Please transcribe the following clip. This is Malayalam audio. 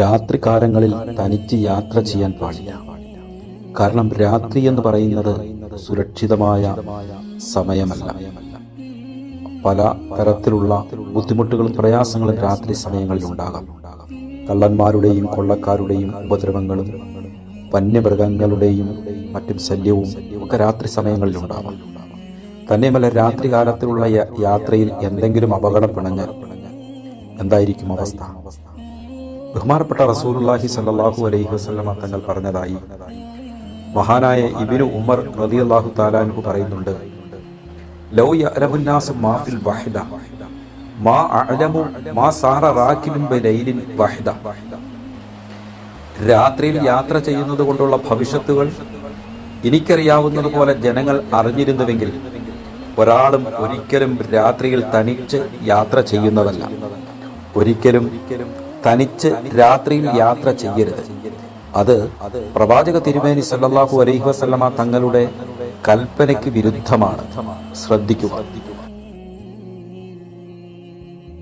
രാത്രികാലങ്ങളിൽ തനിച്ച് യാത്ര ചെയ്യാൻ പാടില്ല. കാരണം രാത്രി എന്ന് പറയുന്നത് സുരക്ഷിതമായ സമയമല്ല. പല തരത്തിലുള്ള ബുദ്ധിമുട്ടുകളും പ്രയാസങ്ങളും രാത്രി സമയങ്ങളിൽ ഉണ്ടാകാം. കള്ളന്മാരുടെയും കൊള്ളക്കാരുടെയും ഉപദ്രവങ്ങളും വന്യമൃഗങ്ങളുടെയും മറ്റും ശല്യവും ഒക്കെ രാത്രി സമയങ്ങളിൽ ഉണ്ടാകാം. തന്നെയുമല്ല, രാത്രി കാലത്തിലുള്ള യാത്രയിൽ എന്തെങ്കിലും അപകടം പിണഞ്ഞാൽ എന്തായിരിക്കും അവസ്ഥ? ബഹുമാനപ്പെട്ട റസൂലുള്ളാഹി സ്വല്ലല്ലാഹു അലൈഹി വസല്ലമ തങ്ങൾ പറഞ്ഞതായി മഹാനായ ഇബ്നു ഉമർ റളിയല്ലാഹു തആല അൻഹു പറയുന്നുണ്ട്, ലൗ യഅലമുൻ നാസു മാ ഫിൽ വഹ്ദ മാ അഅലമു മാ സാറ റാകിബുൻ ബിലൈലിൻ വഹ്ദ. രാത്രിയിൽ യാത്ര ചെയ്യുന്നത് കൊണ്ടുള്ള ഭവിഷ്യത്തുകൾ എനിക്കറിയാവുന്നതുപോലെ ജനങ്ങൾ അറിഞ്ഞിരുന്നുവെങ്കിൽ ഒരാളും ഒരിക്കലും രാത്രിയിൽ തനിച്ച് യാത്ര ചെയ്യുന്നതല്ല. ഒരിക്കലും തനിച്ച് രാത്രിയിൽ യാത്ര ചെയ്യരുത്. അത് പ്രവാചക തിരുമേനി സല്ലല്ലാഹു അലൈഹി വസല്ലമ തങ്ങളുടെ കൽപ്പനയ്ക്ക് വിരുദ്ധമാണ്. ശ്രദ്ധിക്കുക.